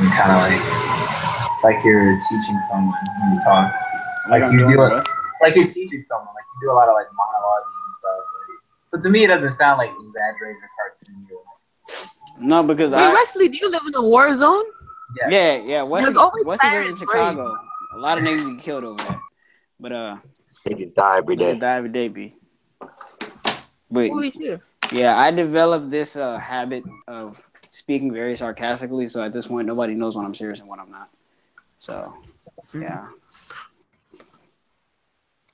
And kind of like you're teaching someone when you talk. Like you do it, like you're teaching someone. Like you do a lot of like monologuing and stuff. Like, so to me, it doesn't sound like exaggerated or cartoony. No, because Wait, Wesley, do you live in a war zone? Yes. Yeah. Wesley lives in Chicago. A lot of niggas get killed over there. But they just die every day. They die every day, B. But Holy shit. yeah, I developed this habit of speaking very sarcastically. So at this point, nobody knows when I'm serious and when I'm not. So yeah.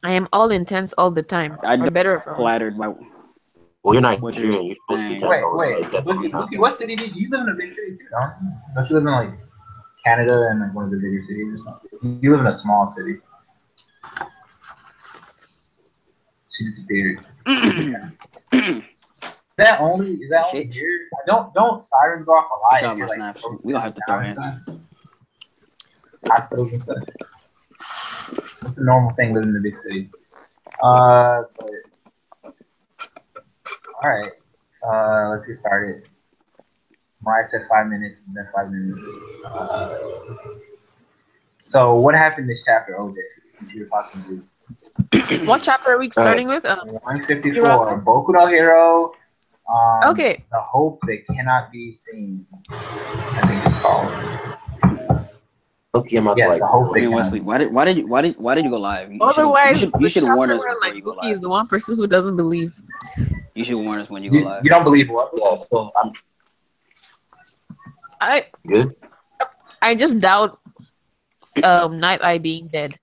I am all intense all the time. I better flattered by. Well, you're not Nigerian. You're supposed to be Wait. What city do you live in? A big city too, don't you? Don't you live in like Canada and like one of the bigger cities or something? You live in a small city. She disappeared. Is that only here? Don't sirens go off a lot? Like, we don't have to throw in. Hospitals and stuff. It's a normal thing living in a big city. But all right. Let's get started. Mariah said 5 minutes. It's been 5 minutes. So what happened this chapter, OJ? Since you were talking to this. What chapter are we starting with? 154. Boku no Hero. Okay. The hope that cannot be seen. I think it's called. Okay, yes, I hope they Wesley, why did you go live? Otherwise, you should warn us before you go live. live. He's the one person who doesn't believe. You should warn us when you go live. You don't believe what? Yeah, so I just doubt Night Eye being dead,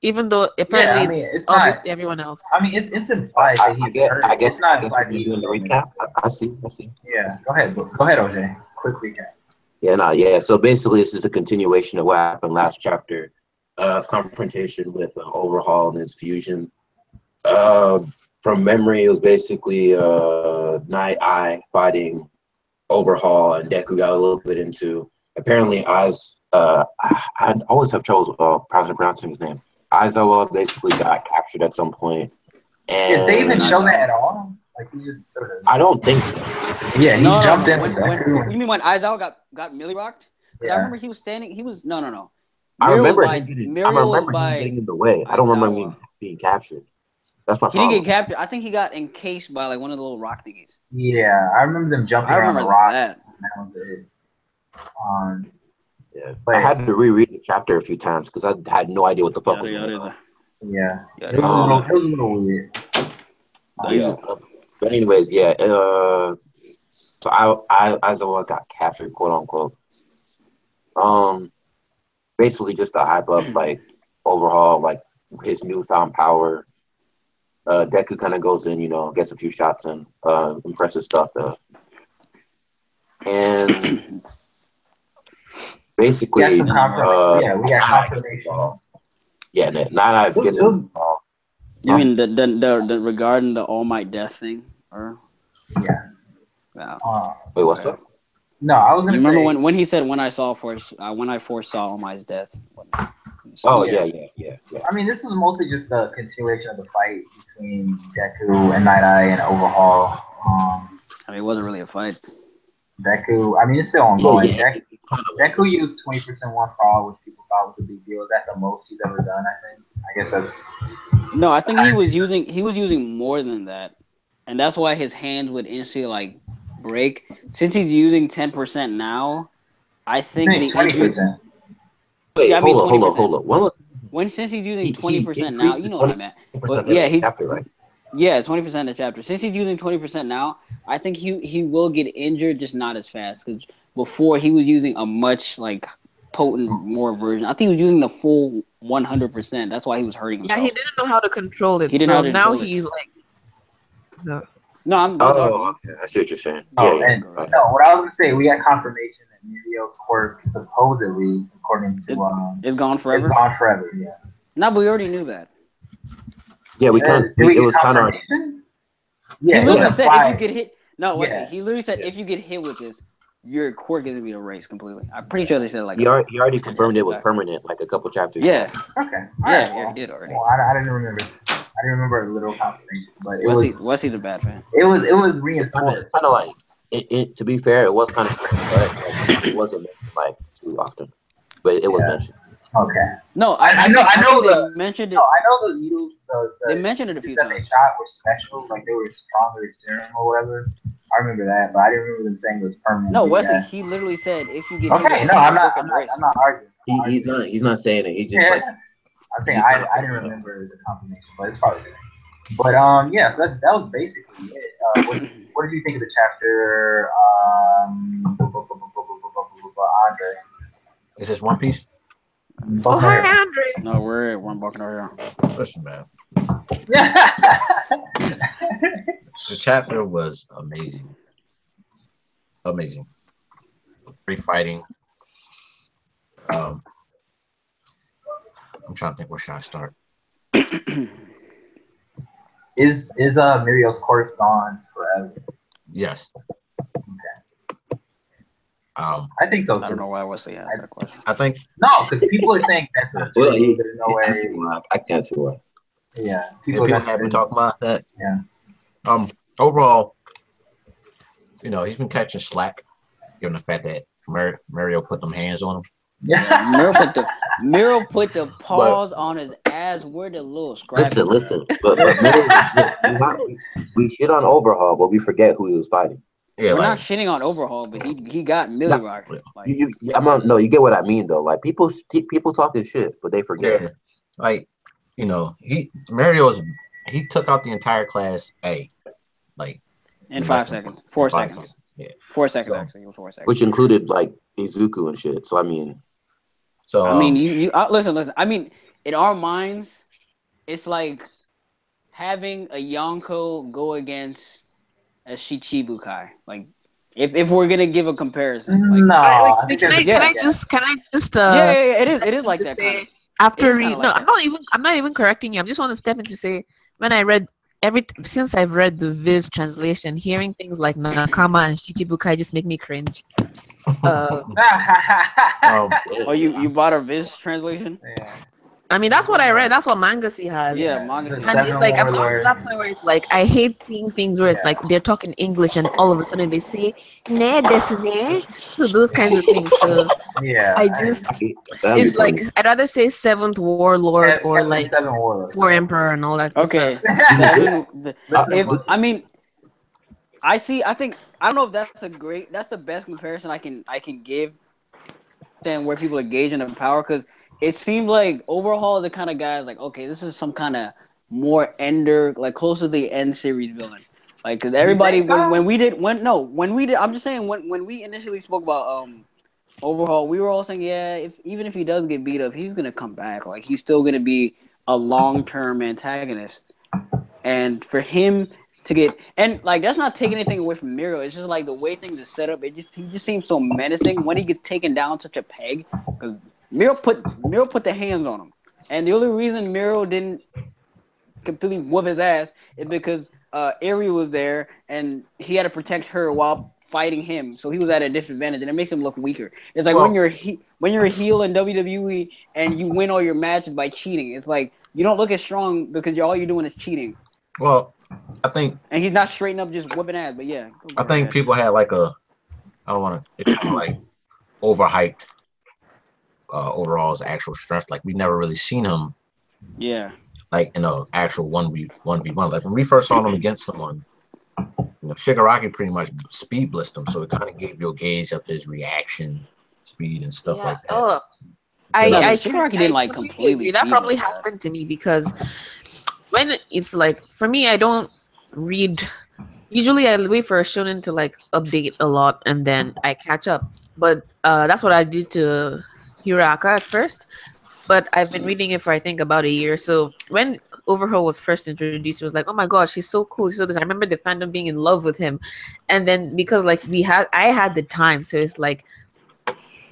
even though apparently it's obvious to everyone else. I mean, it's implied that he's hurt. I guess it's not implied he's doing the recap. I see. Yeah, go ahead, OJ. Quick recap. Yeah. So basically, this is a continuation of what happened last chapter. Confrontation with Overhaul and his fusion. From memory, it was basically Night Eye fighting Overhaul, and Deku got a little bit into. Apparently, I always have trouble pronouncing his name. Aizawa basically got captured at some point. And did they even show that at all? Like he just sort of. I don't think so. Yeah, he jumped in. You mean when Aizawa got Millie rocked? Yeah. I remember he was standing. He was no. I remember him getting in the way. I don't remember him being captured. That's my problem. He didn't get captured. I think he got encased by like one of the little rock thingies. Yeah, I remember them jumping around the rock. That was it. Yeah, but I had to reread the chapter a few times because I had no idea what the fuck was going on. Yeah, it was a little weird. But anyways, yeah. So Aizawa got captured, quote unquote. Basically just to hype up like Overhaul, like his newfound power. Deku kind of goes in, gets a few shots in, impressive stuff though. And basically, we got confirmation. Yeah, not I guess. You mean the regarding the All Might death thing, or? Yeah. Wow. Wait, what's up? No, I was gonna. Remember when he said when I first saw All Might's death. Yeah. I mean, this was mostly just the continuation of the fight between Deku and Night Eye and Overhaul. I mean, it wasn't really a fight. Deku, I mean, it's still ongoing. Deku used 20% one for all, which people thought was a big deal. That's the most he's ever done, I think. I guess that's. No, I think he was using more than that, and that's why his hands would instantly like break. Since he's using 10% now, I think the 20%. Wait, yeah, I mean, hold on. Since he's using 20% now, you know what I meant. But yeah, chapter, right? Yeah, 20% of the chapter. Since he's using 20% now, I think he will get injured, just not as fast. Because before he was using a much like potent more version. I think he was using the full 100%. That's why he was hurting himself. Yeah, he didn't know how to control it. He didn't know how to control he's like. No, I'm. Okay. I see what you're saying. What I was gonna say, we got confirmation that Mirio's quirk supposedly, according to it's gone forever. It's gone forever. Yes. No, but we already knew that. Yeah, we kind. It was kind of. Yeah, he literally said if you get hit. No, he literally said if you get hit with this, your quirk is gonna be erased completely. I'm pretty sure they said it like. He already confirmed it was permanent, like a couple chapters. Yeah. Okay. Yeah, he did already. Well, I didn't remember. I didn't remember a literal confirmation, but it was he the bad fan? It was reinforced. Kind of like to be fair, it was kind of, but it wasn't mentioned like too often, but it was mentioned. Okay. No, I know they mentioned it. No, I know the needles. They mentioned it a few that times. They shot were special, like they were stronger serum or whatever. I remember that, but I didn't remember them saying it was permanent. No, Wesley, he literally said if you get hit okay, with no, I'm not arguing. He's not saying it. He just like. I'm saying I didn't remember the confirmation, but it's probably good. But yeah, so that was basically it. What did you think of the chapter? Andre. Is this One Piece? Oh, hi, Andre. No, we're at one bucket over here. Listen, man. The chapter was amazing. Amazing. Great fighting. I'm trying to think where should I start. Is Muriel's corpse gone forever? Yes. Okay. I think so too. I don't know why Wesley asked that question. I think no, because people are saying that's well, there's no way. I can't see why. Yeah, people have been talking about that. Yeah. Overall, he's been catching slack, given the fact that Mario put them hands on him. Yeah, Miro put the paws on his ass. Where the little scratch? Listen. But we shit on Overhaul, but we forget who he was fighting. Yeah, we're not shitting on Overhaul, but he got Millie Rock. Like, you get what I mean though. Like people talking shit, but they forget. Yeah. Like, he took out the entire class A, like in 5 seconds, 4 seconds. Yeah, 4 seconds actually. It was 4 seconds, which included like Izuku and shit. So I mean, you listen. I mean, in our minds, it's like having a Yonko go against a Shichibukai. Like, if we're gonna give a comparison, like, no. Can I just? Yeah. It is like that. Kind of. After I'm not even correcting you. I just want to step in to say when I read since I've read the Viz translation, hearing things like Nakama and Shichibukai just make me cringe. You bought a Viz translation? Yeah. I mean, that's what I read. That's what Manga has. Yeah, Manga. And it's like I'm going to that point where it's like I hate seeing things where it's like they're talking English and all of a sudden they say "ne desu ne," so those kinds of things. So it's like I'd rather say Seventh Warlord or like Four Emperor and all that. Okay. I don't know if that's the best comparison I can give than where people are gauging the power, because it seemed like Overhaul the kind of guy is like, okay, this is some kind of more ender, like close to the end series villain. Like, because everybody when we initially spoke about Overhaul, we were all saying, yeah, even if he does get beat up, he's gonna come back. Like, he's still gonna be a long-term antagonist. And for him to get, and like, that's not taking anything away from Miro. It's just like the way things are set up. He just seems so menacing when he gets taken down such a peg. Because Miro put the hands on him, and the only reason Miro didn't completely whoop his ass is because Eri was there, and he had to protect her while fighting him, so he was at a disadvantage, and it makes him look weaker. It's like when you're a heel in WWE and you win all your matches by cheating. It's like you don't look as strong because all you're doing is cheating. Well, I think, and he's not straighten up just whooping ass, but yeah. I think people had like I don't want to like overhyped Overall's actual strength. Like, we never really seen him. Yeah. Like in an actual 1v1. Like when we first saw him against someone, Shigaraki pretty much speed blitzed him, so it kind of gave you a gauge of his reaction speed and stuff like that. Oh, Shigaraki didn't like completely. That probably happened to me because when it's like, for me, I don't read. Usually, I wait for a shonen to like update a lot, and then I catch up. But that's what I did to Hiraka at first. But I've been reading it for I think about a year. So when Overhaul was first introduced, it was like, oh my gosh, he's so cool. So I remember the fandom being in love with him, and then because like I had the time, so it's like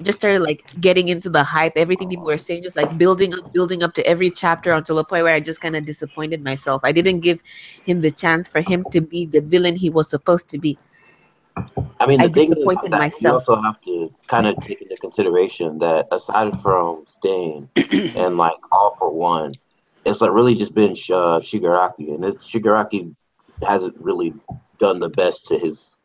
just started like getting into the hype. Everything people were saying, just like building up to every chapter until a point where I just kind of disappointed myself. I didn't give him the chance for him to be the villain he was supposed to be. I mean, the thing is myself. You also have to kind of take into consideration that aside from Stain and like All for One, it's like really just been Shigaraki, and Shigaraki hasn't really done the best to his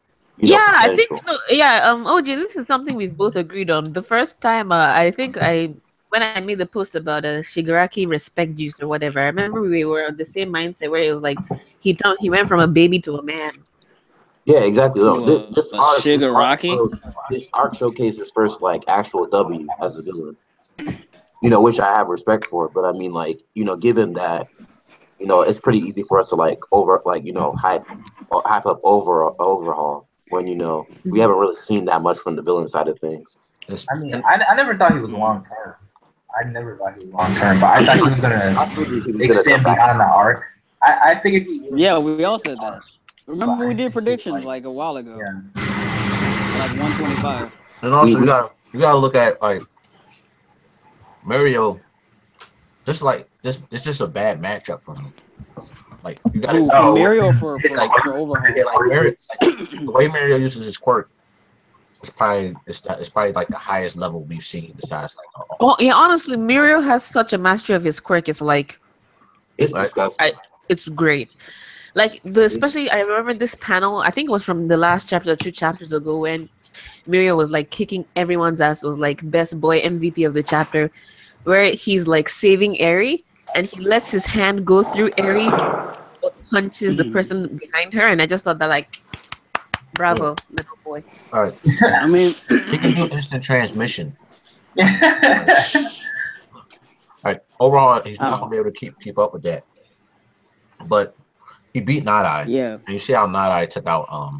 I think OJ, this is something we've both agreed on. The first time, I think when I made the post about Shigaraki respect juice or whatever, I remember we were on the same mindset where it was like he went from a baby to a man. Yeah, exactly. No, this arc showcased his first like actual W as a villain. Which I have respect for. But I mean, like, given that, it's pretty easy for us to like hype up Overhaul when we haven't really seen that much from the villain side of things. I mean, I never thought he was long term. But I thought he was gonna extend beyond the arc. I figured he would. Yeah, we all said that. Remember we did predictions like a while ago. Yeah. Like 125. And also you gotta look at like Mario. It's just a bad matchup for him. Like you got Mario for Overhaul. Yeah, like Mario, the way Mario uses his quirk, it's probably like the highest level we've seen besides like. Oh yeah, honestly, Mario has such a mastery of his quirk. It's like, it's disgusting. It's great. Like especially I remember this panel. I think it was from the last chapter or 2 chapters ago when Mario was like kicking everyone's ass. It was like best boy MVP of the chapter, where he's like saving Eri and he lets his hand go through Eri, punches the person behind her, and I just thought that like, bravo, little boy. All right. I mean, he can do instant transmission. All right. Overall, he's not gonna be able to keep up with that, but he beat Night Eye. Yeah. And you see how Night Eye took out I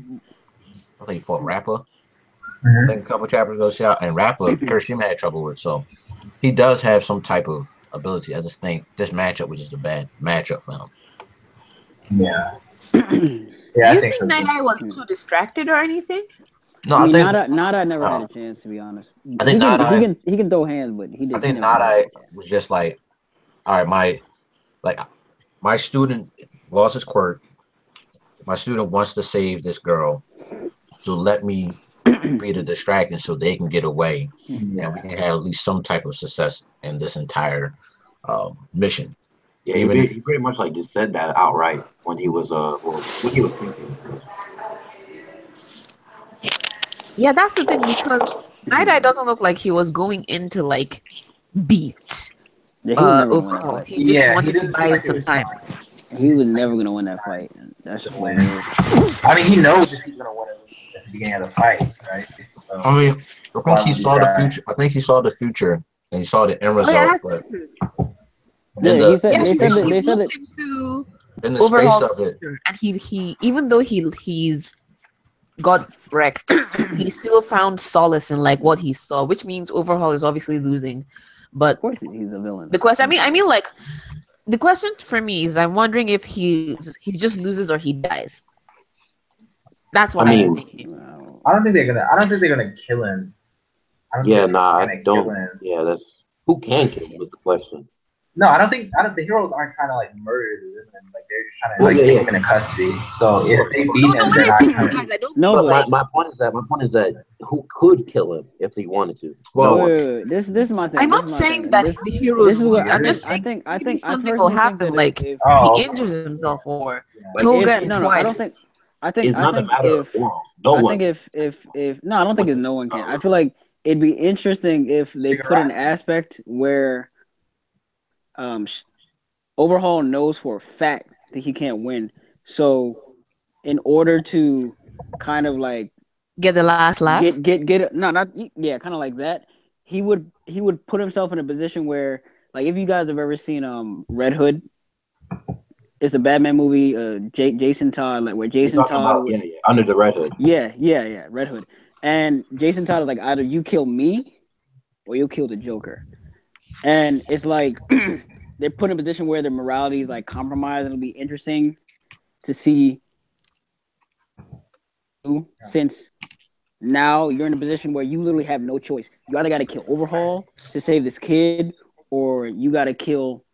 think he fought Rappa. Mm-hmm. I think a couple chapters ago, and Rappa, Kirishima had trouble with. So he does have some type of ability. I just think this matchup was just a bad matchup for him. Yeah. Do you think Night Eye was too distracted or anything? No, I think Night Eye never had a chance, to be honest. I think he can throw hands, but he didn't. I think Night Eye was just like, all right, my student lost his quirk. My student wants to save this girl, so let me be the distraction so they can get away, and we can have at least some type of success in this entire mission. Yeah, he pretty much like just said that outright when he was thinking. Yeah, that's the thing, because Night Eye doesn't look like he was going into like beat. Yeah, he just wanted to buy some time. He was never gonna win that fight. That's just what it is. I mean, he knows if he's gonna win it at the beginning of the fight, right? So, I mean, I think he saw the future. I think he saw the future, and he saw the end result. But they said that in the space of it, and he even though he's got wrecked, he still found solace in like what he saw, which means Overhaul is obviously losing. But of course, he's a villain. The question, I mean, like. The question for me is, I'm wondering if he just loses or he dies. That's what I'm thinking. I don't think they're gonna kill him. I don't. Yeah, that's who can kill him was the question. No, I don't think the heroes aren't trying to like murder the villain. Like they're just trying to take him into custody. So if they beat him, they're not trying to. No, but my point is that who could kill him if he wanted to? Well, this is my thing. I'm not saying that the heroes. I'm just saying I think something will happen. Like he injures himself or Toga and twice. I think if I don't think no one can. I feel like it'd be interesting if they put an aspect where Overhaul knows for a fact that he can't win. So in order to kind of like get the last laugh, kind of like that, he would put himself in a position where, like, if you guys have ever seen Red Hood, it's the Batman movie, Jason Todd, like where Jason Todd under the Red Hood. Yeah, Red Hood. And Jason Todd is like, either you kill me or you'll kill the Joker. And it's like they're put in a position where their morality is like compromised. It'll be interesting to see, since now you're in a position where you literally have no choice. You either got to kill Overhaul to save this kid, or you got to kill.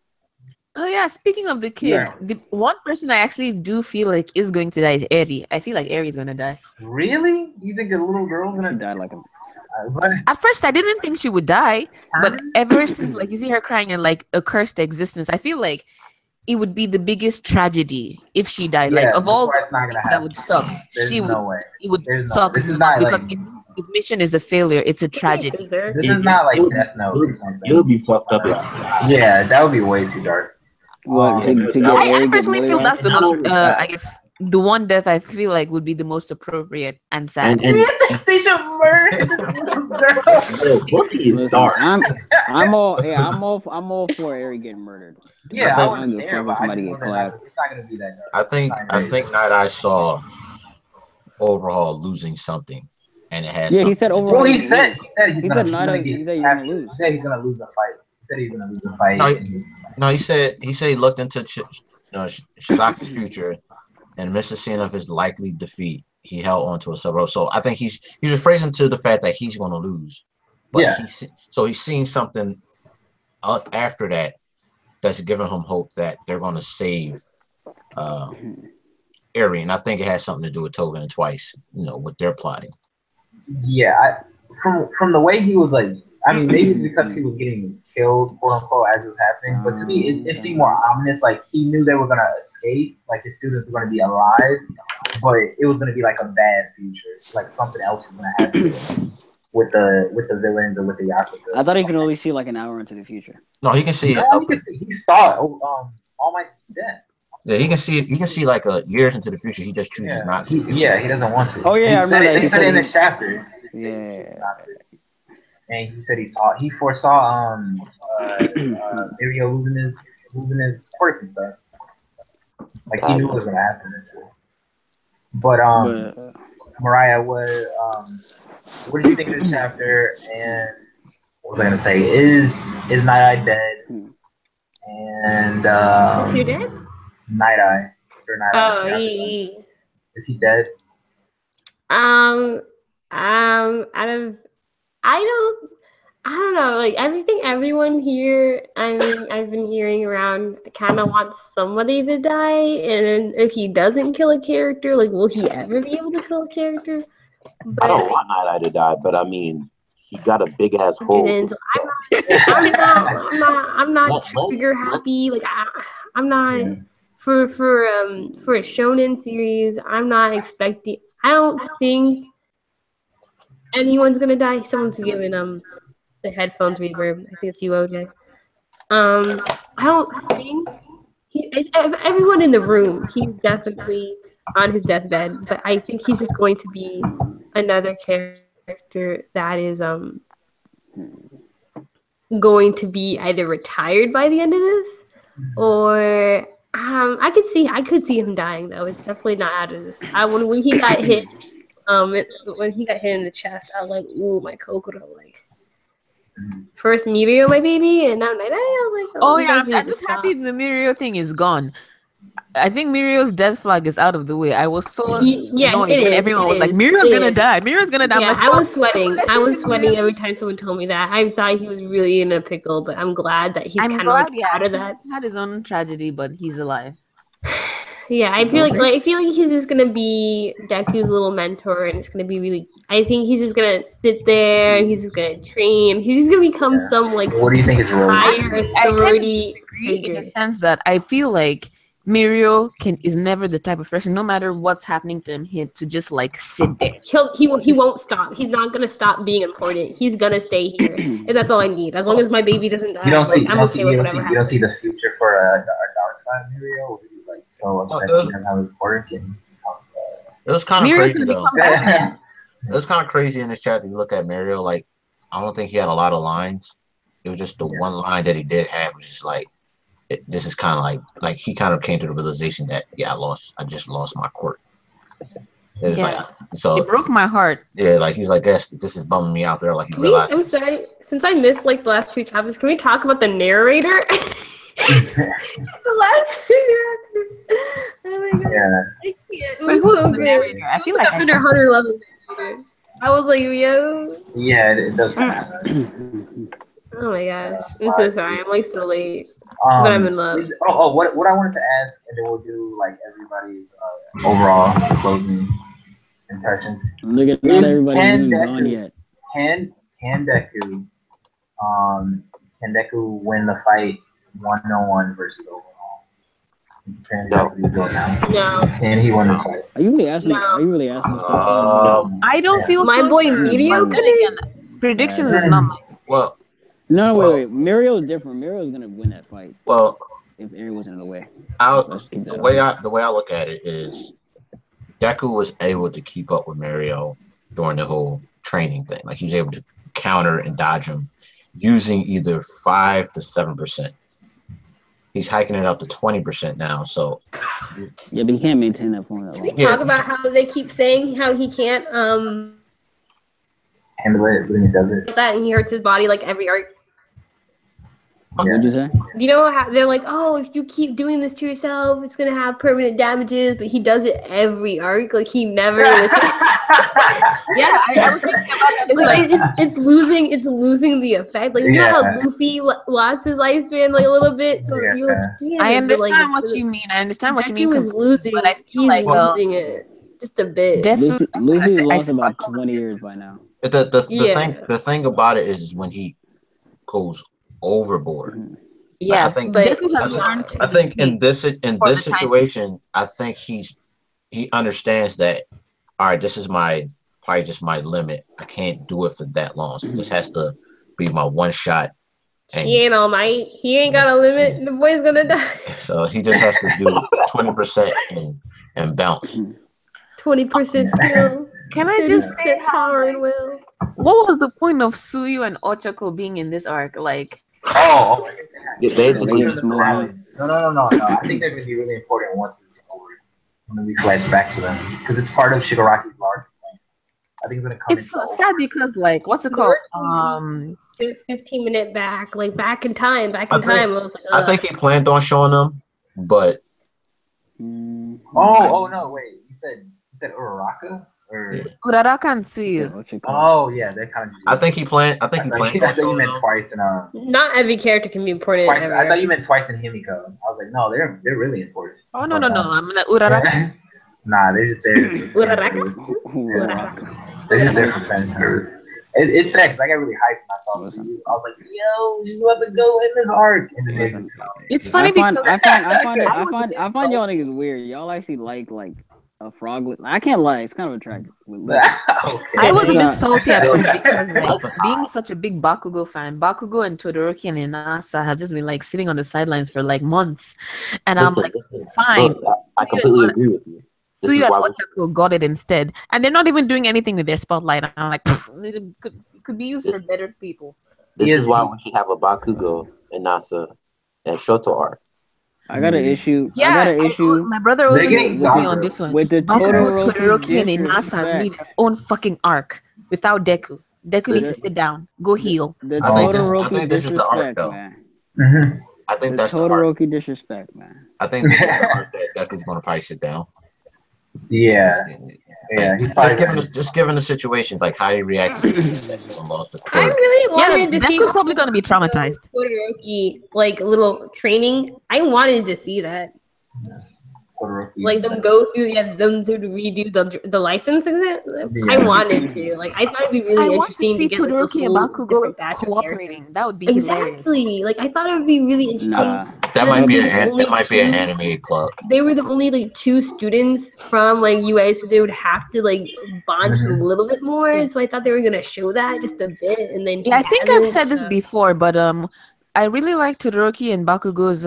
Oh yeah, speaking of the kid, the one person I actually do feel like is going to die is Eri. I feel like Eri is gonna die. Really? You think a little girl's gonna die like him? At first, I didn't think she would die, but ever since, like, you see her crying and like a cursed existence, I feel like it would be the biggest tragedy if she died. Yeah, like of all that's not gonna that happen. would suck. There's She no would. way. It would There's no. suck This is not because like. if mission is a failure, it's a tragedy. This is not like Death Note or something. You'll be fucked up. Yeah, that would be way too dark. What to get I Eric personally feel murdered? that's the most. I guess the one death I feel like would be the most appropriate and sad. And They should murder this Bookie is Listen, dark. I'm all for Eric getting murdered. Yeah, I I wouldn't think- care, but I somebody just get wonder clapped. it's not gonna be that dark. I think Night Eye saw Overhaul losing something, and it has. Yeah, he something said to do- overall. Well, he said He he's said gonna Nada- get he said he's captured. gonna lose. He said he's gonna lose the fight. He said he's gonna lose the fight. No, No, he said he looked into Shizaki's future, and missed the scene of his likely defeat. He held on to a sub. So I think he's rephrasing to the fact that he's going to lose. But Yeah. he's seen something after that that's giving him hope that they're going to save Eri, and I think it has something to do with Tobin and Twice, what they're plotting. Yeah, from the way he was like, I mean, maybe it's because he was getting killed, quote unquote, as it was happening. But to me, it seemed more ominous. Like he knew they were gonna escape, like his students were gonna be alive, but it was gonna be like a bad future. Like something else was gonna happen with the villains or with the Yakuza. I thought he could only see like an hour into the future. No, he can see it. No, he saw All Might's dead. Yeah, he can see it. You can see like years into the future. He just chooses not to. He doesn't want to. Oh, yeah, I remember that. He said it in this chapter. Yeah. And he said he foresaw Mirio losing his quirk and stuff. Like he knew it was gonna happen. But Mariah, what did you think of this chapter? And what was I gonna say? Is Night Eye dead? And Is he dead? Night Eye, Sir Night Eye. Oh, yeah. Is he dead? I don't know. Like everyone here, I've been hearing around, kind of wants somebody to die, and if he doesn't kill a character, like, will he ever be able to kill a character? But, I don't want Night Eye to die, but I mean, he got a big ass hole. so I'm not trigger happy. Like I'm not for a shonen series. I'm not expecting. I don't think anyone's gonna die. Someone's giving the headphones reverb. I think it's you, OJ. I don't think everyone in the room. He's definitely on his deathbed, but I think he's just going to be another character that is going to be either retired by the end of this, or I could see him dying though. It's definitely not out of this. When he got hit. When he got hit in the chest, I was like, "Ooh, my Kokoro!" Like, first Mirio, my baby, and now Night Eye. I was like, "Oh yeah, I'm just happy the Mirio thing is gone." I think Mirio's death flag is out of the way. I was so annoyed when everyone was like, "Mirio's gonna die. Mirio's gonna die." Yeah, like, I was sweating. I was sweating every time someone told me that. I thought he was really in a pickle, but I'm glad that he's kind of like out of that. He had his own tragedy, but he's alive. Yeah, I feel like he's just gonna be Deku's little mentor, and it's gonna be really. I think he's just gonna sit there and he's just gonna train. He's gonna become some like. What do you think is wrong? Higher authority in the sense that I feel like Mirio is never the type of person, no matter what's happening to him, to just like sit there. He won't stop. He's not gonna stop being important. He's gonna stay here. And that's all I need. As long as my baby doesn't die, I'm okay with whatever happens. You don't see the future for a dark side of Mirio? He's like so upset he doesn't have his quirk and it was kind of Mirio's crazy though. It was kind of crazy in this chapter. You look at Mirio, like I don't think he had a lot of lines. It was just the one line that he did have, which is like. This is kind of like he kind of came to the realization that I just lost my quirk. It's like so it broke my heart. Yeah, like he's like this is bumming me out there. Like he realized. I'm sorry, since I missed like the last two chapters, can we talk about the narrator? The last two chapters. Oh my god! Yeah. I can't. It was so good. I feel like Hunter level. I was like, yo. Yeah, it does happen. Oh my gosh! I'm so sorry. I'm like so late. But I'm in love. What I wanted to ask, and then we'll do like everybody's overall closing impressions. Look at not everybody's even gone yet. Can Deku win the fight 1-on-1 versus Overhaul? He's apparently about to be built now. No. And he won this fight. Are you really asking? No. Are you really asking this question? I don't feel My so boy sure. Meteor Then again, predictions is not my. Well, No, Well- wait. Muriel is different. Muriel is gonna win that fight well, if Eri wasn't in the way. the way I look at it is, Deku was able to keep up with Mario during the whole training thing. Like, he was able to counter and dodge him using either 5 to 7%. He's hiking it up to 20% now. So Yeah, but he can't maintain that form that Can we long. Yeah. talk about how they keep saying how he can't Handle it when he does it. that and he hurts his body like every arc? What'd you say? Do you know how they're like, oh, if you keep doing this to yourself, it's gonna have permanent damages, but he does it every arc. Like he never listens. Yeah, I was thinking about that. It's Like, like it's losing the effect. Like you know how Luffy lost his lifespan like a little bit, so you're like, damn, I but, like, understand what you mean. I understand what you mean. Deku is losing, but I feel he's like, losing it just a bit. Definitely. Luffy lost about 20 years by now. the thing about it is when he goes overboard. Yeah, I think but Deku has learned to I think in this the time. situation, I think he understands that, all right, this is probably just my limit. I can't do it for that long. So this has to be my one shot. And He ain't all might. He ain't got a limit. The boy's gonna die. so he just has to do 20% and bounce. 20% skill. Can I just say 30% power and will. what was the point of Suyu and Ochako being in this arc? Like, Oh, Yeah, basically, no. I think they're going to be really important once it's over. When we flash back to them, because it's part of Shigaraki's larger plan. I think it's going to come. it's so sad because, like, what's it called? 15-minute back in time. I was like, I think he planned on showing them, but Oh no! Wait, you said Uraraka or? Uraraka and Suyu. Oh yeah, that kind of. I think he planned. I I on thought you showing meant them. twice in not every character can be important. Twice. I thought you meant twice in Himiko. I was like, no, they're really important. Oh no! I'm like Uraraka. Nah, they're just there. They're just there for fan service. It's sad because I got really hyped when I saw Suyu. I was like, yo, she's about to go in this arc. And then they just It's funny because I find y'all niggas weird. Y'all actually like a frog. I can't lie. It's kind of attractive. I was a bit salty at first because, like, being such a big Bakugo fan, Bakugo and Todoroki and Inasa have just been like sitting on the sidelines for like months, and I'm like, fine. Look, I completely agree with you. This is Suyu and why we- Ochako got it instead, and they're not even doing anything with their spotlight. I'm like, it could be used for better people. This is why we should have a Bakugo and Nasa and Shoto arc. I got an issue. Yeah, I got an issue. My brother They're was getting with me Sakura. on this one. with the Bakugo, Todoroki Todoroki, and Inasa need their own fucking arc without Deku. Deku needs to sit down, go heal. The I think Todoroki this is the arc, disrespect, though. man. Mm-hmm. I think The that's the arc. Todoroki disrespect, man. I think this is the arc that Deku's going to probably sit down. Yeah. Yeah. He's probably Just given the situation, like how he reacted to lost the I court. really wanted to see Deku's probably gonna be traumatized. Todoroki, like little training. I wanted to see that. Like them go through, them to redo the license exam. I wanted to. Like I thought it'd be really I want to interesting see to get like, Todoroki a and whole Bakugo different batch of characters. cooperating. That would be hilarious. Exactly. Like I thought it would be really interesting. Nah. That might be Then an anime club. They were the only like 2 students from like US, so they would have to like bond just a little bit more. So I thought they were gonna show that just a bit, and then Yeah, I think I've said this before, but I really like Todoroki and Bakugo's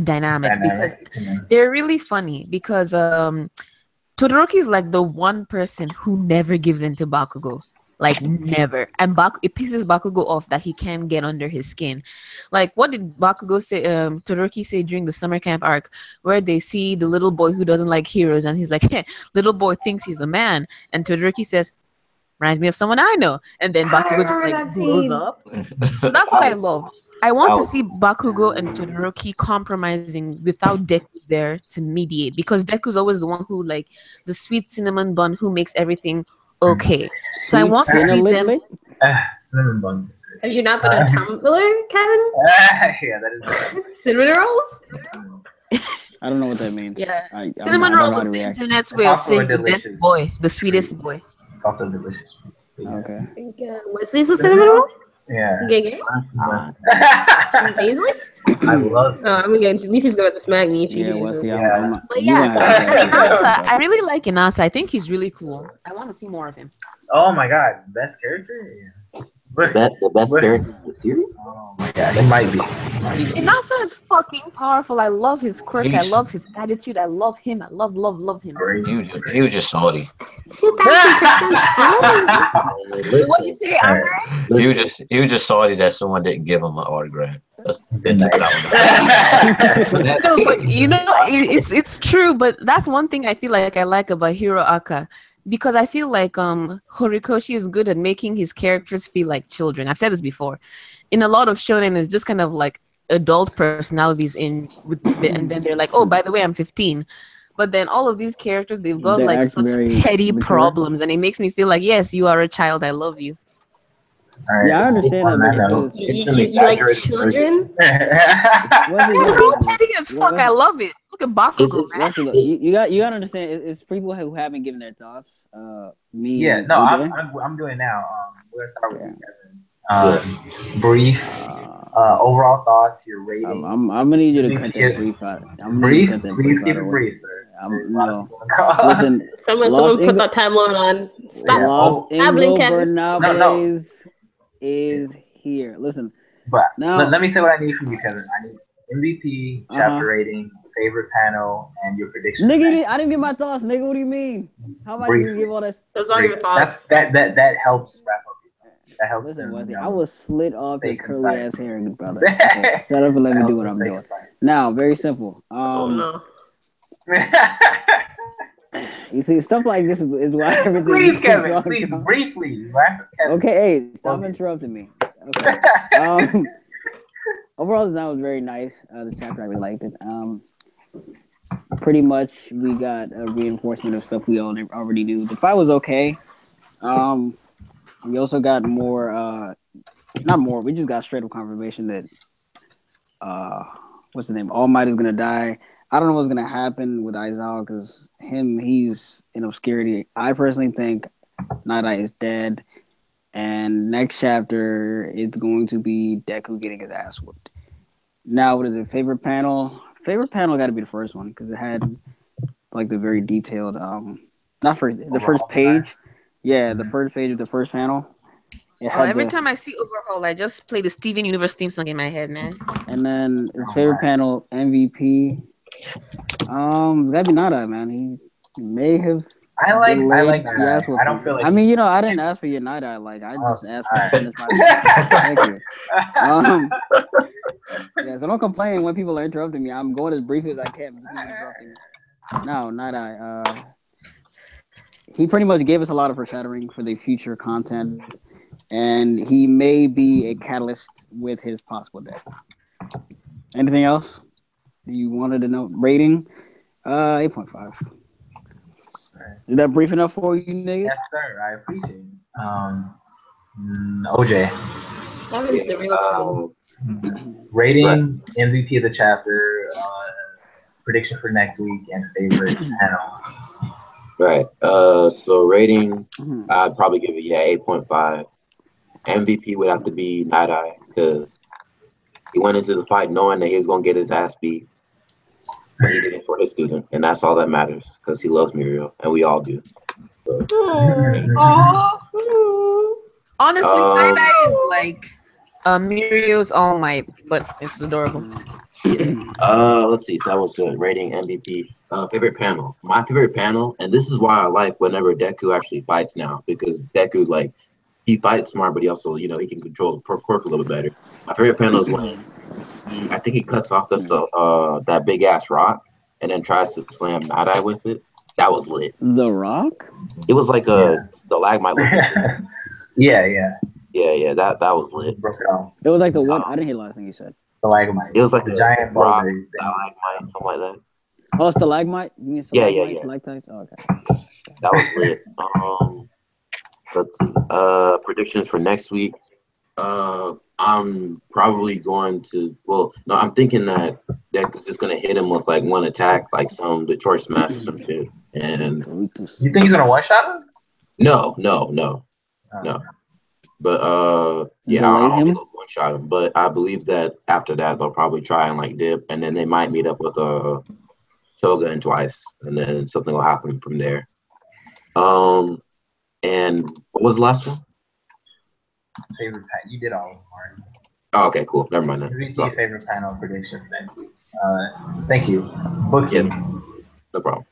dynamic because they're really funny. Because Todoroki is like the one person who never gives in to Bakugo. Like never. And it pisses Bakugo off that he can't get under his skin. Like what did Bakugo say, Todoroki say during the summer camp arc, where they see the little boy who doesn't like heroes and he's like, hey, little boy thinks he's a man. And Todoroki says, reminds me of someone I know. And then Bakugo just like blows up. So that's what I love. I want to see Bakugo and Todoroki compromising without Deku there to mediate, because Deku's always the one who, like, the sweet cinnamon bun who makes everything okay. So I want to see them. Cinnamon buns. Have you not been on Tumblr, Kevin? Yeah, that is. Cinnamon rolls? I don't know what that means. Yeah. I Cinnamon don't know roll how is to the react. internet's way of also saying the delicious. best boy, the sweetest boy. It's also delicious. Okay. Wesley's with cinnamon roll? Yeah. Gay. Paisley? I love. Oh, I'm gonna. At least he's going to smack me if he Yeah, hears well, this. see, But yeah, Inasa, I really like Inasa. I think he's really cool. I want to see more of him. Oh my god, best character? Yeah. The best character in the series? Oh my god, it might be. Inasa is fucking powerful. I love his quirk. I love his attitude. I love him. I love him. He was just salty. 2000%. What you say, Andre? He was just salty that someone didn't give him an autograph. No, but you know, it's true. But that's one thing I feel like I like about Hiro Aka, because I feel like Horikoshi is good at making his characters feel like children. I've said this before. In a lot of shonen, it's just kind of like adult personalities and then they're like, oh, by the way, I'm 15. But then all of these characters, they've got like such petty problems, and it makes me feel like, yes, you are a child. I love you. Right. Yeah, I understand that. You like children? It's all petty as fuck. I love it. Look at Bakugo. You got to understand. It's people who haven't given their thoughts. Me. Yeah, no, I'm doing it now. We're gonna start with you, Kevin. Brief. Overall thoughts. Your rating. I'm gonna need you to cut that brief out. Brief. Please keep it brief, sir. Listen. Someone put that time limit on. Stop. Los Ingobernables is here. Listen. But now, let me say what I need from you, Kevin. I need MVP, chapter rating, favorite panel, and your prediction. Nigga, I didn't get my thoughts, nigga. What do you mean? How am I gonna give all this? Those are your thoughts. That helps wrap up your thoughts. That helps. Listen, Wesley, I was slit off your curly ass hair, brother. Okay, shut up and let me do what I'm doing. Now, very simple. No. You see, stuff like this is why everything. Please, Kevin, please, briefly. Okay, hey, stop interrupting me. Okay. Overall, the design was very nice. The chapter, I really liked it. Pretty much, we got a reinforcement of stuff we already knew. The fight was okay. We also got more. Not more. We just got straight up confirmation that what's the name? All Might is gonna die. I don't know what's gonna happen with Aizawa because he's in obscurity. I personally think Night Eye is dead, and next chapter it's going to be Deku getting his ass whooped. Now, what is it? Favorite panel? Favorite panel got to be the first one because it had like the very detailed. Not first. The first page. Yeah, the first page of the first panel. Every time I see Overhaul, I just play the Steven Universe theme song in my head, man. And then his favorite panel, MVP. That'd be Nada, man. He may have. I like Nada. I don't feel like. I mean, you know, I didn't ask for your Nada. Like, I just asked for. Thank you. Yeah, so don't complain when people are interrupting me. I'm going as brief as I can. No, Nada. He pretty much gave us a lot of foreshadowing for the future content, and he may be a catalyst with his possible death. Anything else you wanted to know? Rating? 8.5. Is that brief enough for you, nigga? Yes, sir. I appreciate it. OJ. That was the real time. Rating, MVP of the chapter, prediction for next week, and favorite panel. Right. So rating, I'd probably give it 8.5. MVP would have to be Night Eye because he went into the fight knowing that he was gonna get his ass beat, but he did it for his student, and that's all that matters because he loves Muriel, and we all do. So. Honestly, Night Eye is like Muriel's All Might, but it's adorable. Let's see. So that was rating MVP. Favorite panel. My favorite panel, and this is why I like whenever Deku actually fights now, because Deku, like, he fights smart, but he also, you know, he can control the quirk a little bit better. My favorite panel is when I think he cuts off that big ass rock and then tries to slam Night Eye with it. That was lit. The rock? It was like the stalagmite. Yeah. That was lit. Broke it off. It was like the what? I didn't hear the last thing you said. Stalagmite. It was like the giant rock, boulder. stalagmite, something like that. Oh, stalagmite? You mean stalagmite? Yeah. Stalactites? Oh, okay. That was lit. Let's see. Predictions for next week. I'm probably going to. Well, no, I'm thinking that Deku's just gonna hit him with like one attack, like some Detroit Smash or some shit. And you think he's gonna one shot him? No. But yeah, I don't think they'll one-shot him. But I believe that after that they'll probably try and like dip, and then they might meet up with Toga and Twice, and then something will happen from there. And what was the last one? Favorite panel. You did all of them, Martin. Oh, okay, cool. Never mind that. MVP favorite panel prediction for next week. Thank you. Book it. No problem.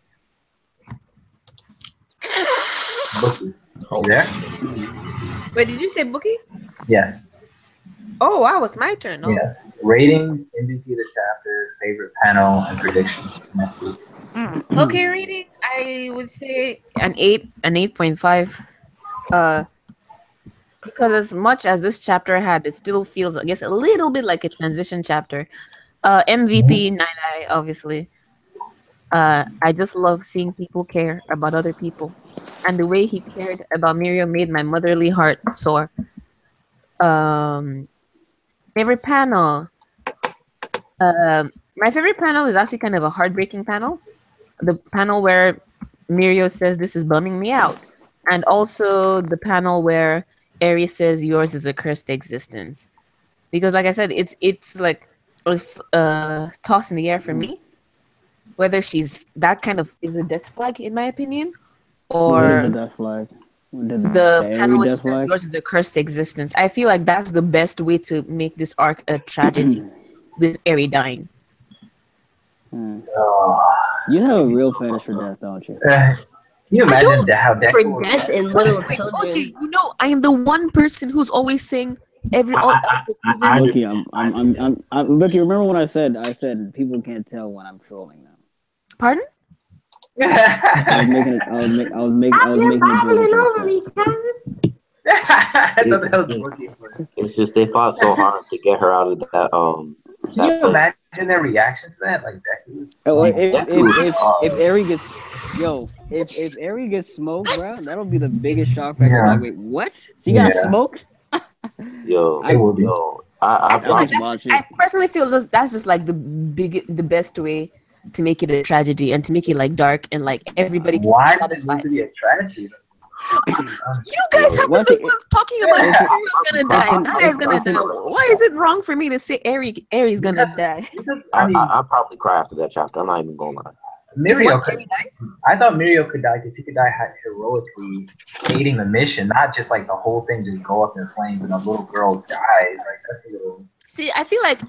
Bookie. You there? Wait, did you say Bookie? Yes. Oh, wow, it's my turn. Oh. Yes. Rating, MVP of the chapter, favorite panel, and predictions for next week. Okay, rating. I would say an 8.5. Because as much as this chapter had, it still feels, I guess, a little bit like a transition chapter. MVP, Night-Eye, obviously. I just love seeing people care about other people. And the way he cared about Miriam made my motherly heart soar. Favorite panel. My favorite panel is actually kind of a heartbreaking panel. The panel where Mirio says, "This is bumming me out." And also the panel where Eri says, "Yours is a cursed existence." Because like I said, it's like a toss in the air for me. Whether she's that kind of is a death flag, in my opinion, or the death flag. The panel which says, "Yours is the cursed existence." I feel like that's the best way to make this arc a tragedy with Eri dying. You have a real fetish for death, don't you? Can you imagine how death For death in little children. Okay, you know, I am the one person who's always saying Look, Loki, remember when I said people can't tell when I'm trolling them. Pardon? I was making It's just they fought so hard to get her out of that. Can you imagine their reaction to that? Like if Eri gets if Eri gets smoked, bro, that'll be the biggest shock factor. Like, wait, what? She got smoked? I personally feel that's just like the best way to make it a tragedy and to make it like dark and like everybody. Why does it need to be a tragedy? You guys have been talking about Ari's gonna die. Nada's gonna die. Why is it wrong for me to say Ari's gonna die? I'll probably cry after that chapter. I'm not even gonna lie. I thought Mirio could die because he could die heroically aiding the mission, not just like the whole thing just go up in flames and a little girl dies. Like that's a little. See, I feel like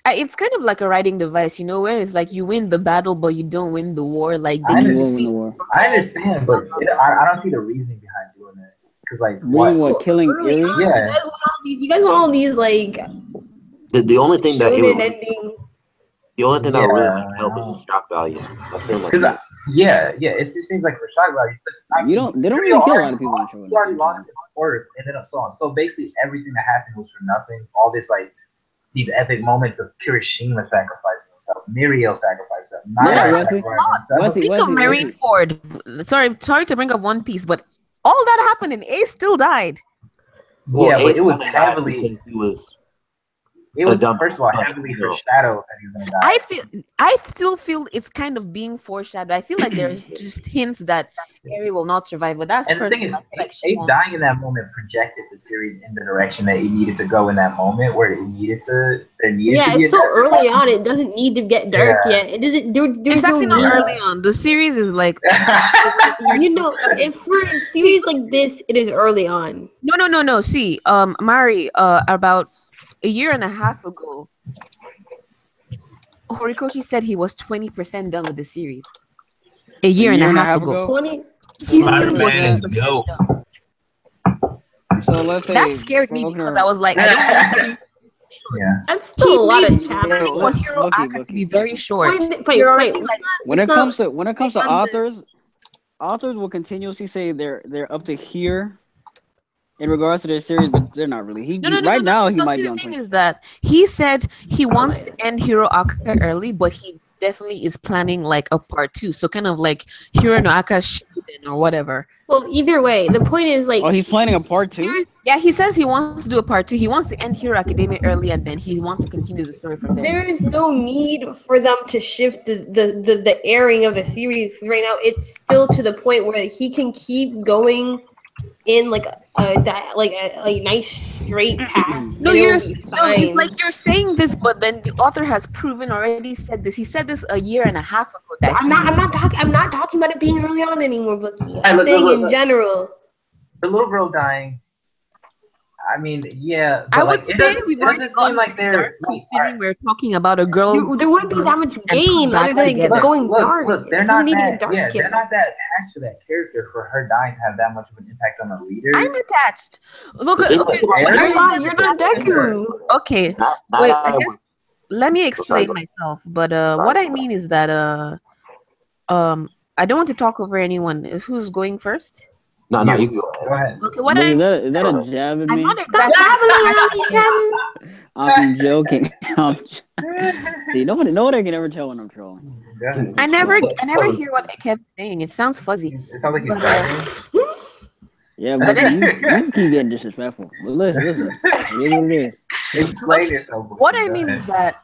it's kind of like a writing device, you know, where it's like you win the battle but you don't win the war. Like I understand, but I don't see the reasoning behind doing it. Because like what killing Eri? Yeah. You guys want all these like the only thing that ending. The only thing that would really help is the shock value. Because it just seems like for shock value. They don't really kill a lot of people on show. He already lost his word and then so on. So basically, everything that happened was for nothing. All this like these epic moments of Kirishima sacrificing himself, Mirio sacrificing himself. Think of Marineford. Sorry to bring up One Piece, but all that happened and Ace still died. Well, but it was heavily. It was dumb first of all heavily foreshadowed that he was gonna die. I still feel it's kind of being foreshadowed. I feel like there's just hints that Eri will not survive, but that's and the thing is, Ace dying in that moment projected the series in the direction that it needed to go in that moment, where it needed to. It's so early on; it doesn't need to get dark yet. It doesn't. It's actually not early on. The series is like, if for a series like this, it is early on. No. See, Mari, about a year and a half ago, Horikoshi said he was 20% done with the series. A year and a half ago. 20? So let's say that scared me because I was like, I don't want to that's still a lot of chapters. For Hero Aka to be very short. Wait. When it comes to authors will continuously say they're up to here. In regards to their series, but they're not really. He might be on. The thing is that he said he wants to end Hero Aka early, but he definitely is planning like a part 2. So kind of like Hiro no Aka Shippuden or whatever. Well, either way, the point is like. Oh, he's planning a part 2. Yeah, he says he wants to do a part 2. He wants to end Hero Academia early, and then he wants to continue the story from there. There is no need for them to shift the airing of the series because right now it's still to the point where he can keep going in like a nice straight path. No, it's like you're saying this, but then the author has proven already said this. He said this a year and a half ago. That I'm not talking about it being early on anymore, Bucky. I'm saying in general. The little girl dying. I mean, yeah. I would say it doesn't seem like they're considering we're talking about a girl. There wouldn't be that much gain other than going dark. Look, they're not that. Yeah, they're not that attached to that character for her dying to have that much of an impact on the reader. I'm attached. Look, you're not Deku. Okay, wait. I guess, let me explain myself. But what I mean is that I don't want to talk over anyone. Who's going first? No, you go ahead. Okay, is that a jab at me? I'm joking. See, nobody can ever tell when I'm trolling. I never hear what I kept saying. It sounds fuzzy. It sounds like you're driving. Yeah, but you keep getting disrespectful. But listen. Explain yourself. What I mean is that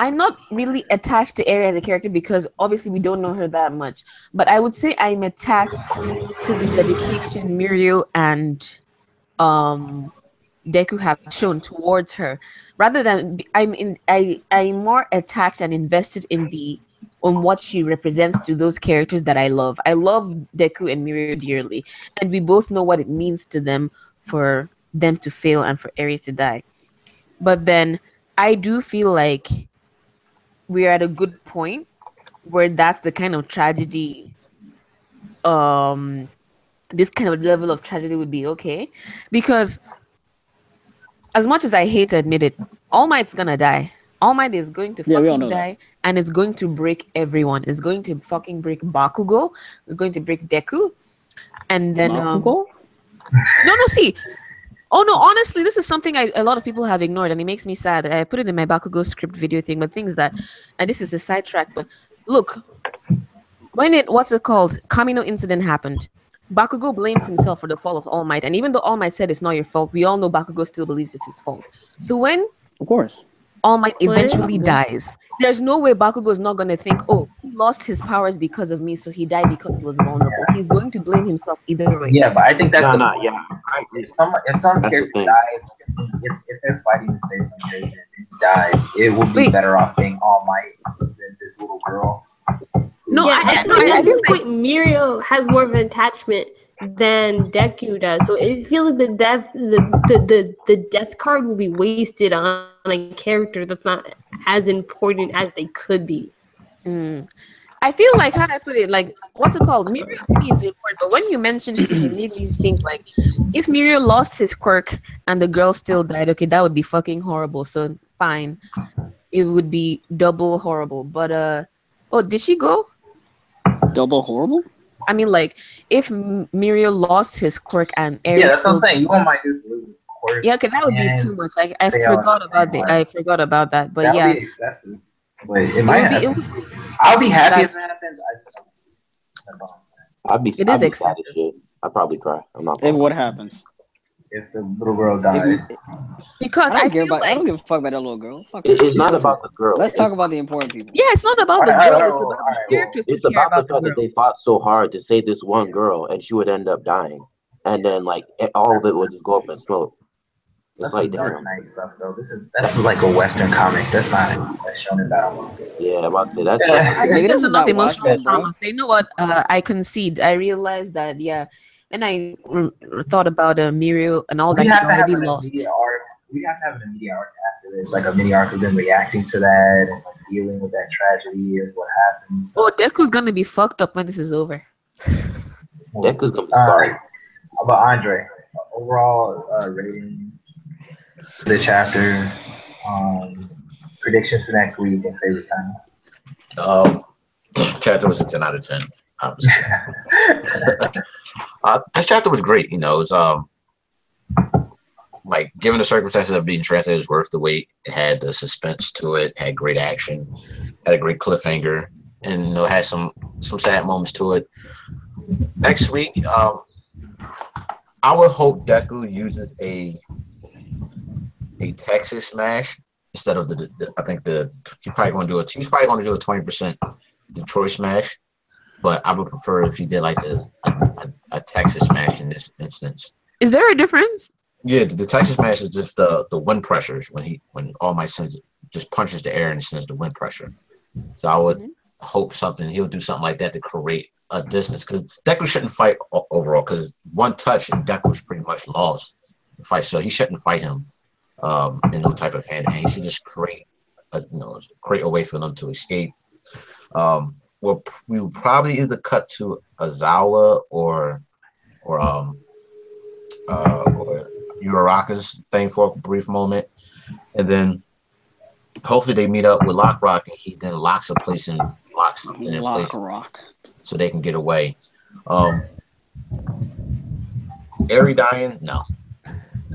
I'm not really attached to Eri as a character because obviously we don't know her that much. But I would say I'm attached to the dedication Mirio and Deku have shown towards her. Rather than I'm more attached and invested in what she represents to those characters that I love. I love Deku and Mirio dearly, and we both know what it means to them for them to fail and for Eri to die. But then I do feel like we're at a good point where that's the kind of tragedy, this kind of level of tragedy would be okay. Because as much as I hate to admit it, All Might's gonna die. All Might is going to fucking die, and it's going to break everyone. It's going to fucking break Bakugo. It's going to break Deku. And then Bakugo? See. Oh no, honestly, this is something a lot of people have ignored, and it makes me sad. I put it in my Bakugo script video thing, but things that, and this is a sidetrack, but look, when Kamino incident happened, Bakugo blames himself for the fall of All Might, and even though All Might said it's not your fault, we all know Bakugo still believes it's his fault. So when of course All Might eventually dies, there's no way Bakugo is not going to think, oh, he lost his powers because of me, so he died because he was vulnerable. He's going to blame himself either way. Yeah, but I think that's I agree. If some character dies, if they're fighting to save some character and he dies, it will be better off being All Might than this little girl. No, yeah, I feel like Mirio has more of an attachment than Deku does, so it feels like the death card will be wasted on a character that's not as important as they could be. I feel like, how do I put it, like, what's it called? Mirio to me is important, but when you mentioned it, it made me think, like, if Mirio lost his quirk and the girl still died, okay, that would be fucking horrible, so fine. It would be double horrible, but, oh, did she go? Double horrible? I mean, like, if Mirio lost his quirk and Eri that's what I'm saying. You want my just lose his quirk. Yeah, okay, that would be too much. I forgot about that. I forgot about that, but that yeah. Would be excessive. But it might happen. I'll be happy if that happens. That's all I'm saying. I'd be excited. I'd probably cry. I'm not. If what happens? If the little girl dies. Because I don't give a fuck about that little girl. It's not about the girl. Let's talk about the important people. Yeah, it's not about the girl. It's about the characters. It's about the fact that they fought so hard to save this one girl, and she would end up dying, and then like all of it would just go up in smoke. It's like Dark Knight stuff though. That's like a Western comic. That's not a shonen battle. Yeah, I'm about to say that's. I think there's enough emotional trauma. So you know what? I concede. I realized that. Yeah. And I thought about Mirio and all that he's already lost. We have to have an immediate arc after this, like a mini arc of them reacting to that and like dealing with that tragedy of what happened. So. Oh, Deku's gonna be fucked up when this is over. Deku's gonna be sorry. How about Andre? Overall rating for the chapter, predictions for next week, and favorite time. Chapter was a 10 out of 10. Obviously. This chapter was great. You know, it was like given the circumstances of being translated, it was worth the wait. It had the suspense to it, had great action, had a great cliffhanger, and you know, had some sad moments to it. Next week, I would hope Deku uses a Texas smash instead of the I think he's probably going to do a 20% Detroit smash. But I would prefer if he did like a Texas smash in this instance. Is there a difference? Yeah, the Texas Smash is just the wind pressures when All Might sends just punches the air and sends the wind pressure. So I would hope he'll do something like that to create a distance, because Deku shouldn't fight overall, because one touch and Deku's pretty much lost the fight, so he shouldn't fight him in no type of hand-to-hand. He should just create a way for them to escape. We will probably either cut to Azawa or Uraraka's thing for a brief moment, and then hopefully they meet up with Lock Rock, and he then locks a place and locks something in place so they can get away. Eri dying? No,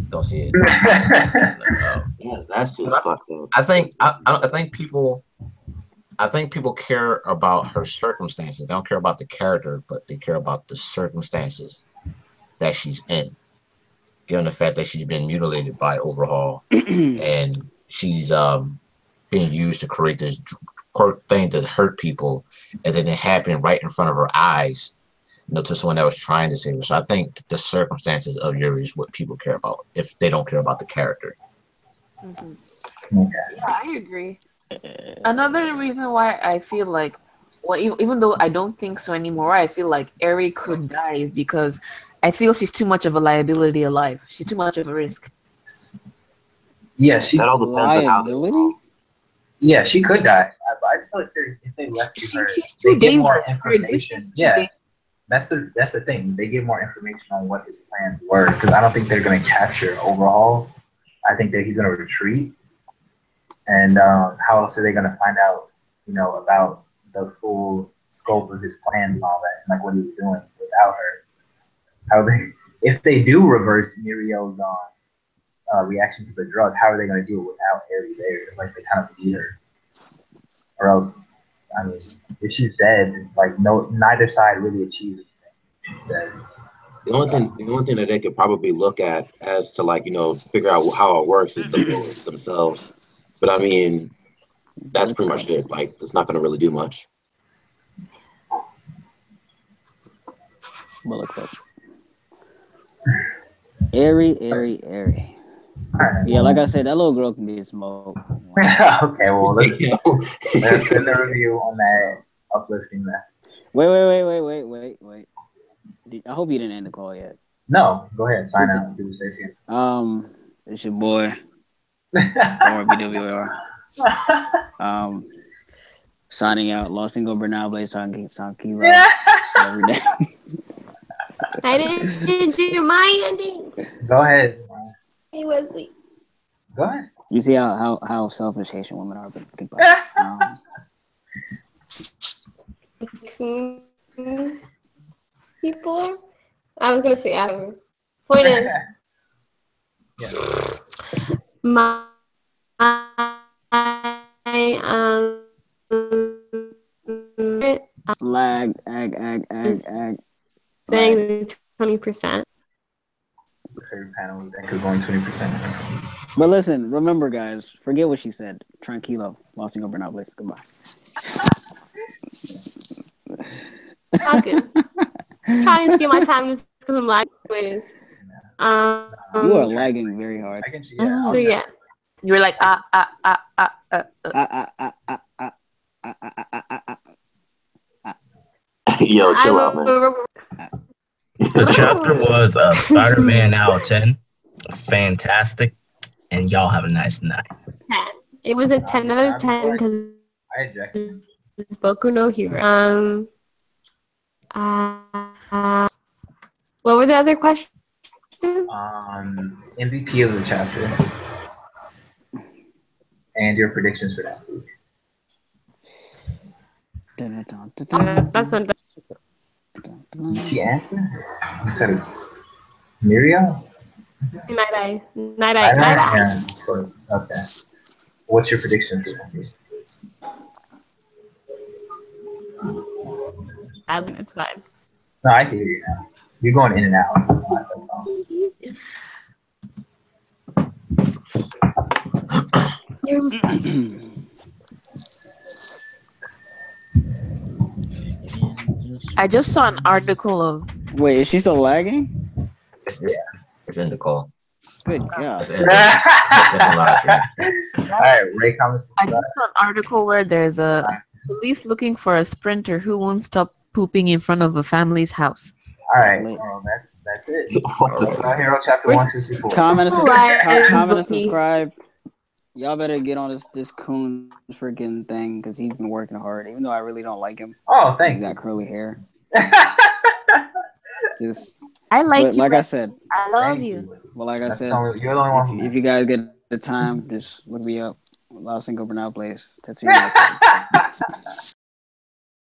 don't see it. Yeah, that's just fucked up. I think people care about her circumstances. They don't care about the character, but they care about the circumstances that she's in. Given the fact that she's been mutilated by Overhaul and she's being used to create this thing to hurt people, and then it happened right in front of her eyes, to someone that was trying to save her. So I think the circumstances of Yuri is what people care about, if they don't care about the character. Yeah, I agree. Another reason why I feel like, well, even though I don't think so anymore, I feel like Eri could die is because I feel she's too much of a liability alive. She's too much of a risk. Yeah, that all depends on how. Yeah, she could die, but I feel like if they rescue her, they get more information. Yeah, that's the thing. They get more information on what his plans were, because I don't think they're going to capture Overhaul. I think that he's going to retreat. And how else are they going to find out, about the full scope of his plans and all that, and like what he was doing without her? If they do reverse Mirio's reaction to the drug, how are they going to do it without Eri there? Like, they kind of need her, or else, I mean, if she's dead, like neither side really achieves anything. She's dead. The only thing that they could probably look at as to figure out how it works is the bullets themselves. But I mean, that's pretty much it. Like, it's not going to really do much. Bullet clutch. Eri. Yeah, like I said, that little girl can be smoked. Okay, well, let's send the review on that uplifting message. Wait. I hope you didn't end the call yet. No, go ahead. Sign out. Do the safe. It's your boy. Or BWR. Signing out. Los Ingobernables San Kilo. Every day. I didn't do my ending. Go ahead. Hey, Wesley. Go ahead. You see how selfish Haitian women are, but goodbye. People. I was gonna say Adam. Point is, my lag. Saying 20%. Favorite panel was Echo going 20%. But listen, remember, guys, forget what she said. Tranquilo. Los Ingobernables. Goodbye. Okay. Trying to steal my time just because I'm lagging. Ways. You are lagging very hard. So yeah. You were like Yo, chill out, man. The chapter was Spider-Man out of 10. Fantastic. And y'all have a nice night. 10. It was a 10 out of 10 because it's Boku no Hero. What were the other questions? MVP of the chapter. And your predictions for next week. That's not that. Did she answer? You said it's Mirio? Night-eye. Yeah, of course. Okay. What's your prediction for next week? It's fine. No, I can hear you now. You're going in and out. I just saw an article of. Wait, is she still lagging? Yeah. It's in the call. Good God. It's in the live stream. All right, Ray comments. I just saw an article where there's a police looking for a sprinter who won't stop pooping in front of a family's house. All right, well, that's it. What the Boku no Hero chapter 1, 2, 3, 4. Comment and Like, comment and subscribe. Y'all better get on this coon freaking thing because he's been working hard. Even though I really don't like him. Oh, thank He's you. got curly hair. Just, I like but you. like I said, I love Thank you. well, like I That's said, you're the only one. if you guys get the time, just look me up. Lao Cinco Bernal Place. That's